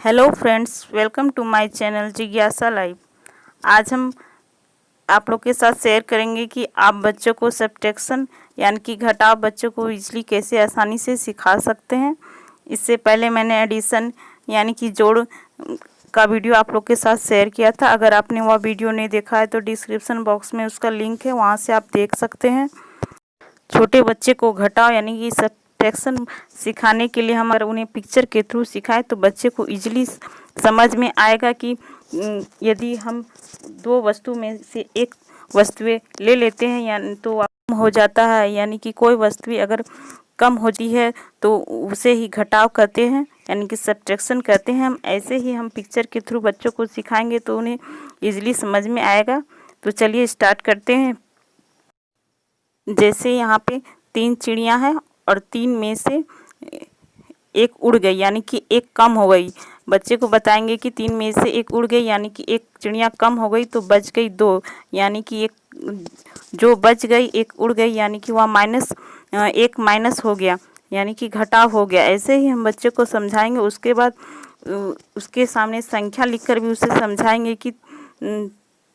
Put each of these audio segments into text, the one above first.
Hello friends, welcome to my channel जिज्ञासा live. आज हम आप लोग के साथ शेयर करेंगे कि आप बच्चों को सब्ट्रैक्शन यानी कि घटाव बच्चों को इजली कैसे आसानी से सिखा सकते हैं। इससे पहले मैंने एडिशन यानी कि जोड़ का वीडियो आप लोग के साथ शेयर किया था। अगर आपने वह वीडियो नहीं देखा है तो डिस्क्रिप्शन बॉक्स में उसका लिंक है, वहाँ से आप देख सकते हैं। छोटे बच्चे को घटाव यानी कि सब्ट्रैक्शन सिखाने के लिए हम अगर उन्हें पिक्चर के थ्रू सिखाएं तो बच्चे को इजीली समझ में आएगा कि यदि हम दो वस्तु में से एक वस्तुएं ले लेते हैं यानी तो कम हो जाता है, यानी कि कोई वस्तु अगर कम होती है तो उसे ही घटाव कहते हैं यानी कि सब्ट्रैक्शन कहते हैं। हम ऐसे ही हम पिक्चर के थ्रू बच्चों को सिखाएंगे तो उन्हें इजीली समझ में आएगा। तो चलिए स्टार्ट करते हैं। जैसे यहाँ पे 3 चिड़ियाँ हैं और 3 में से एक उड़ गई यानी कि एक कम हो गई। बच्चे को बताएंगे कि 3 में से एक उड़ गई यानी कि एक चिड़िया कम हो गई, तो बच गई 2 यानी कि एक जो बच गई एक उड़ गई यानी कि वह एक माइनस हो गया यानी कि घटाव हो गया। ऐसे ही हम बच्चे को समझाएंगे। उसके बाद उसके सामने संख्या लिखकर भी उसे समझाएंगे कि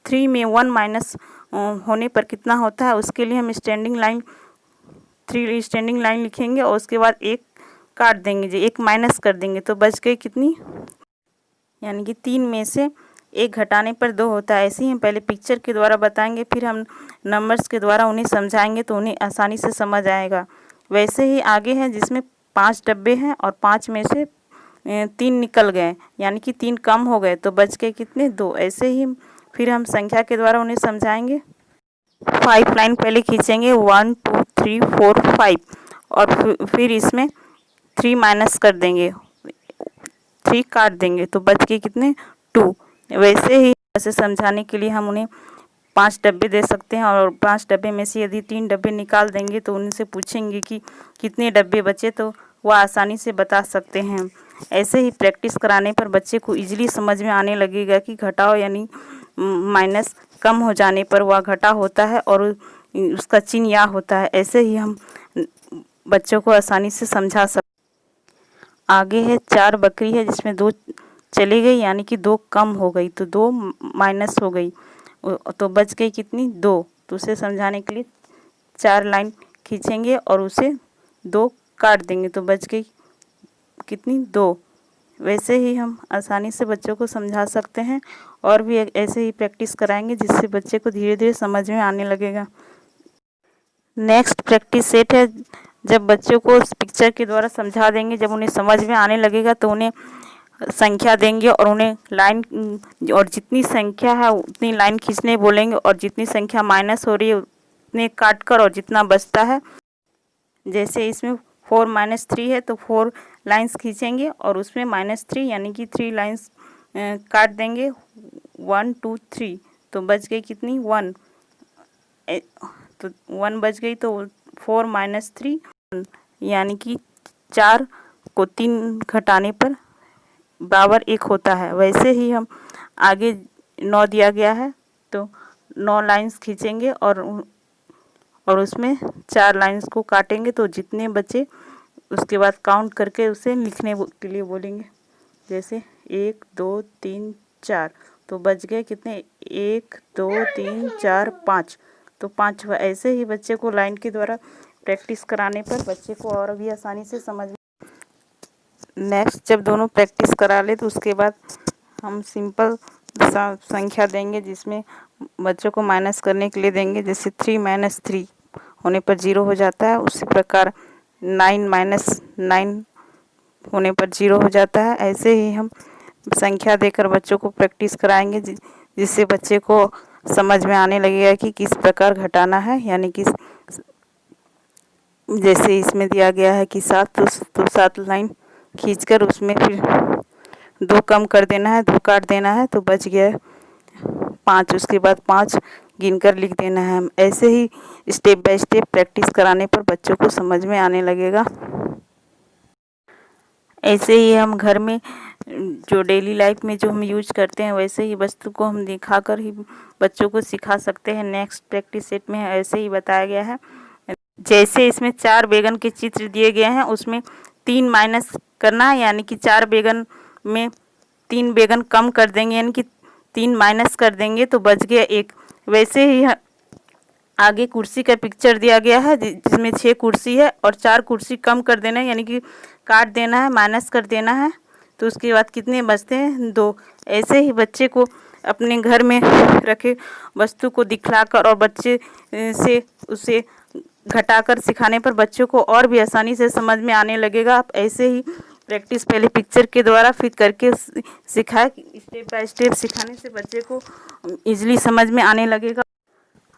3 में 1 माइनस होने पर कितना होता है। उसके लिए हम स्टैंडिंग लाइन लिखेंगे और उसके बाद एक काट देंगे, जो एक माइनस कर देंगे तो बच गई कितनी, यानी कि 3 में से एक घटाने पर 2 होता है। ऐसे ही हम पहले पिक्चर के द्वारा बताएंगे, फिर हम नंबर्स के द्वारा उन्हें समझाएंगे तो उन्हें आसानी से समझ आएगा। वैसे ही आगे है जिसमें 5 डब्बे हैं और 5 में से 3 निकल गए यानी कि 3 कम हो गए तो बच गए कितने, 2। ऐसे ही फिर हम संख्या के द्वारा उन्हें समझाएंगे। 5 लाइन पहले खींचेंगे, 1 2 3 4 5 और फिर इसमें 3 माइनस कर देंगे, 3 काट देंगे तो बच गए कितने, 2। वैसे ही ऐसे समझाने के लिए हम उन्हें 5 डब्बे दे सकते हैं और 5 डब्बे में से यदि 3 डब्बे निकाल देंगे तो उनसे पूछेंगे कि कितने डब्बे बचे, तो वह आसानी से बता सकते हैं। ऐसे ही प्रैक्टिस कराने पर बच्चे को इजीली समझ में आने लगेगा कि घटाव यानी माइनस कम हो जाने पर वह घटा होता है और उसका चिन्ह या होता है। ऐसे ही हम बच्चों को आसानी से समझा सकते। आगे है 4 बकरी है जिसमें 2 चली गई यानी कि 2 कम हो गई तो 2 माइनस हो गई तो बच गई कितनी, 2। तो उसे समझाने के लिए 4 लाइन खींचेंगे और उसे 2 काट देंगे तो बच गई कितनी, 2। वैसे ही हम आसानी से बच्चों को समझा सकते हैं और भी ऐसे ही प्रैक्टिस कराएंगे जिससे बच्चे को धीरे धीरे समझ में आने लगेगा। नेक्स्ट प्रैक्टिस सेट है। जब बच्चों को पिक्चर के द्वारा समझा देंगे, जब उन्हें समझ में आने लगेगा तो उन्हें संख्या देंगे और उन्हें लाइन और जितनी संख्या है उतनी लाइन खींचने बोलेंगे और जितनी संख्या माइनस हो रही है उतने काट कर और जितना बचता है, जैसे इसमें 4 माइनस 3 है तो 4 लाइन्स खींचेंगे और उसमें -3 यानी कि 3 लाइन्स काट देंगे, 1 2 3 तो बच गई कितनी, 1। तो 1 बच गई तो 4 माइनस 3 यानी कि 4 को 3 घटाने पर बराबर 1 होता है। वैसे ही हम आगे 9 दिया गया है तो 9 लाइन्स खींचेंगे और उसमें 4 लाइन्स को काटेंगे तो जितने बचे उसके बाद काउंट करके उसे लिखने के लिए बोलेंगे, जैसे 1 2 3 4 तो बच गए कितने, 1 2 3 4 5 तो 5। ऐसे ही बच्चे को लाइन के द्वारा प्रैक्टिस कराने पर बच्चे को और भी आसानी से समझ। नेक्स्ट जब दोनों प्रैक्टिस करा ले तो उसके बाद हम सिंपल संख्या देंगे जिसमें बच्चों को माइनस करने के लिए देंगे, जैसे 3 माइनस 3 होने पर 0 हो जाता है। उसी प्रकार 9 माइनस 9 होने पर 0 हो जाता है। ऐसे ही हम संख्या देकर बच्चों को प्रैक्टिस कराएंगे जिससे बच्चे को समझ में आने लगेगा कि किस प्रकार घटाना है। यानी कि जैसे इसमें दिया गया है कि 7 तो 7 लाइन खींचकर उसमें फिर 2 कम कर देना है, 2 काट देना है तो बच गया 5। उसके बाद 5 गिनकर लिख देना है। ऐसे ही स्टेप बाय स्टेप प्रैक्टिस कराने पर बच्चों को समझ में आने लगेगा। ऐसे ही हम घर में जो डेली लाइफ में जो हम यूज करते हैं वैसे ही वस्तु को हम दिखाकर ही बच्चों को सिखा सकते हैं। नेक्स्ट प्रैक्टिस सेट में ऐसे ही बताया गया है। जैसे इसमें 4 बैगन के चित्र दिए गए हैं, उसमें 3 माइनस करना है यानी कि 4 बैगन में 3 बैगन कम कर देंगे, यानी कि 3 माइनस कर देंगे तो बच गया 1। वैसे ही आगे कुर्सी का पिक्चर दिया गया है जिसमें 6 कुर्सी है और 4 कुर्सी कम कर देना है, यानी कि काट देना है, माइनस कर देना है। तो उसके बाद कितने बचते हैं? 2। ऐसे ही बच्चे को अपने घर में रखे वस्तु को दिखलाकर और बच्चे से उसे घटाकर सिखाने पर बच्चों को और भी आसानी से समझ में आने लगेगा। आप ऐसे ही प्रैक्टिस पहले पिक्चर के द्वारा फिर करके सिखाएं। स्टेप बाय स्टेप सिखाने से बच्चे को इजीली समझ में आने लगेगा।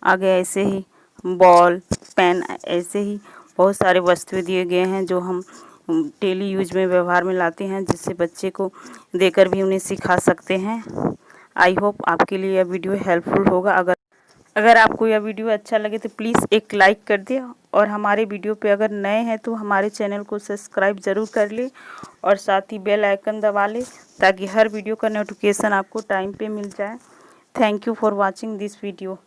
आगे ऐसे ही बॉल, पेन, ऐसे ही बहुत सारे वस्तुएं दिए गए हैं जो हम डेली यूज में व्यवहार में लाते हैं, जिससे बच्चे को देकर भी उन्हें सिखा सकते हैं। आई होप आपके लिए यह वीडियो हेल्पफुल होगा। अगर आपको यह वीडियो अच्छा लगे तो प्लीज़ एक लाइक कर दिए और हमारे वीडियो पे अगर नए हैं तो हमारे चैनल को सब्सक्राइब ज़रूर कर ले और साथ ही बेल आइकन दबा ले ताकि हर वीडियो का नोटिफिकेशन आपको टाइम पे मिल जाए। Thank you for watching this video.